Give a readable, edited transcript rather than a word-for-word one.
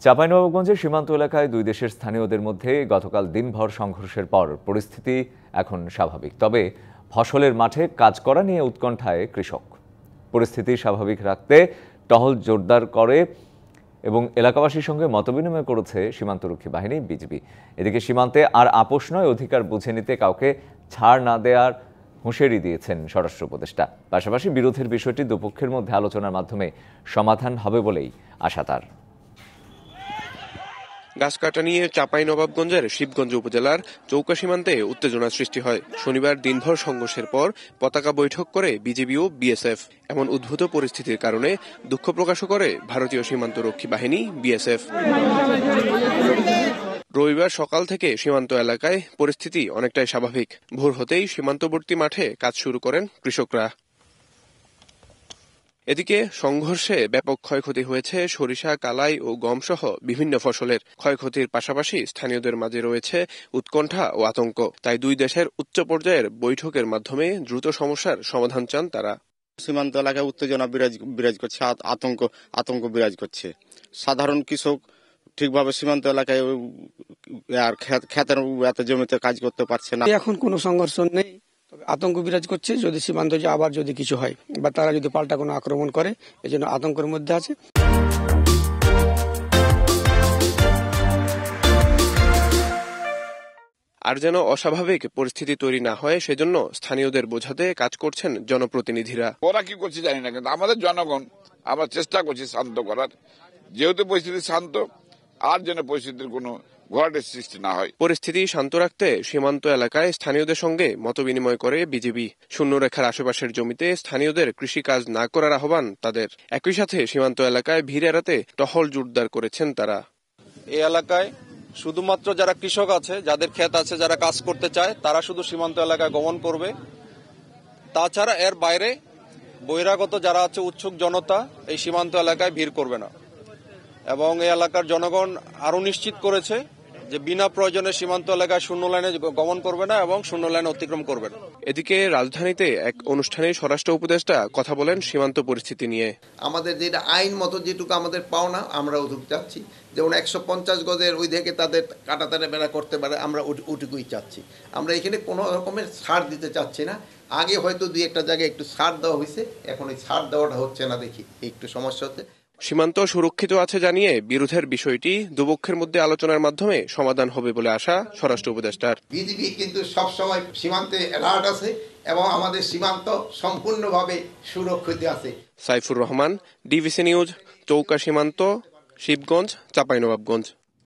চাঁপাইনবাবগঞ্জের সীমান্ত এলাকায় দুই দেশের স্থানীয়দের মধ্যে গতকাল দিনভর সংঘর্ষের পর পরিস্থিতি এখন স্বাভাবিক। তবে ফসলের মাঠে কাজ করা নিয়ে উৎকণ্ঠায় কৃষক। পরিস্থিতি স্বাভাবিক রাখতে টহল জোরদার করে এবং এলাকাবাসীর সঙ্গে মতবিনিময় করেছে সীমান্তরক্ষী বাহিনী বিজিবি। এদিকে সীমান্তে আর আপোষ নয়, অধিকার বুঝে নিতে কাউকে ছাড় না দেওয়ার হুঁশিয়ারি দিয়েছেন স্বরাষ্ট্র উপদেষ্টা। পাশাপাশি বিরোধের বিষয়টি দুপক্ষের মধ্যে আলোচনার মাধ্যমে সমাধান হবে বলেই আশা তার। গাছ কাটা নিয়ে চাঁপাইনবাবগঞ্জের শিবগঞ্জ উপজেলার চৌকা সীমান্তে উত্তেজনা সৃষ্টি হয়। শনিবার দিনভর সংঘর্ষের পর পতাকা বৈঠক করে বিজিবি ও বিএসএফ। এমন উদ্ভূত পরিস্থিতির কারণে দুঃখ প্রকাশও করে ভারতীয় সীমান্তরক্ষী বাহিনী বিএসএফ। রবিবার সকাল থেকে সীমান্ত এলাকায় পরিস্থিতি অনেকটাই স্বাভাবিক। ভোর হতেই সীমান্তবর্তী মাঠে কাজ শুরু করেন কৃষকরা। এদিকে সংঘর্ষে ব্যাপক ক্ষয়ক্ষতি হয়েছে সরিষা, কালাই ও গম সহ বিভিন্ন ফসলের। ক্ষয়ক্ষতির পাশাপাশি স্থানীয়দের মাঝে রয়েছে উৎকণ্ঠা ও আতঙ্ক। তাই দুই দেশের উচ্চ পর্যায়ের বৈঠকের মাধ্যমে দ্রুত সমস্যার সমাধান চান তারা। সীমান্ত এলাকায় উত্তেজনা বিরাজ করছে, আতঙ্ক বিরাজ করছে। সাধারণ কৃষক ঠিকভাবে সীমান্ত এলাকায় আর ক্ষেতের এত জমিতে কাজ করতে পারছে না। এখন কোনো সংঘর্ষ নেই, তবে আতঙ্ক বিরাজ করছে যদি সীমান্ত আবার যদি কিছু হয় বা তারা যদি পাল্টা কোনো আক্রমণ করে, এজন্য আতঙ্কের মধ্যে আছে। আর যেন অস্বাভাবিক পরিস্থিতি তৈরি না হয় সেজন্য স্থানীয়দের বোঝাতে কাজ করছেন জনপ্রতিনিধিরা। ওরা কি করছে জানি না, কিন্তু আমাদের জনগণ আমরা চেষ্টা করছি শান্ত করার। যেহেতু পরিস্থিতি শান্ত, আর যেন পরিস্থিতির কোনো ঘোলাটের সৃষ্টি না হয়। পরিস্থিতি শান্ত রাখতে সীমান্ত এলাকায় স্থানীয়দের সঙ্গে মতবিনিময় করে বিজিবি। শূন্যরেখার আশেপাশের জমিতে স্থানীয়দের কৃষিকাজ না করার আহ্বান তাদের। একই সাথে সীমান্ত এলাকায় ভিড় এড়াতে টহল জোরদার করেছেন তারা। এই এলাকায় শুধুমাত্র যারা কৃষক আছে, যাদের ক্ষেত আছে, যারা কাজ করতে চায়, তারা শুধু সীমান্ত এলাকায় গমন করবে। তাছাড়া এর বাইরে বহিরাগত যারা আছে, উৎসুক জনতা এই সীমান্ত এলাকায় ভিড় করবে না। এবং এই এলাকার জনগণ আরো নিশ্চিত করেছে যে বিনা প্রয়োজনে সীমান্ত এলাকায় শূন্য লাইনে গমন করবে না এবং শূন্য লাইন অতিক্রম করবে না। এদিকে রাজধানীতে এক অনুষ্ঠানে স্বরাষ্ট্র উপদেষ্টা কথা বলেন সীমান্ত পরিস্থিতি নিয়ে। আমাদের যেটা আইন মতো যেটুকু আমাদের পাওনা আমরা ওটুকু চাচ্ছি। যেমন 150 গজের ওই থেকে তাদের কাটাতারে বেড়া করতে পারে, আমরা ওটুকুই চাচ্ছি। আমরা এখানে কোনো রকমের ছাড় দিতে চাচ্ছি না। আগে হয়তো দুই একটা জায়গায় একটু ছাড় দেওয়া হয়েছে, এখন ওই ছাড় দেওয়াটা হচ্ছে না, দেখি একটু সমস্যা হচ্ছে। সীমান্ত সুরক্ষিত আছে জানিয়ে বিরোধের বিষয়টি দুপক্ষের মধ্যে আলোচনার মাধ্যমে সমাধান হবে বলে আশা স্বরাষ্ট্র উপদেষ্টার। বিজিবি কিন্তু সবসময় সীমান্তে অ্যালার্ট আছে এবং আমাদের সীমান্ত সম্পূর্ণভাবে সুরক্ষিত আছে। সাইফুর রহমান, ডিবিসি নিউজ, চৌকা সীমান্ত, শিবগঞ্জ, চাঁপাইনবাবগঞ্জ।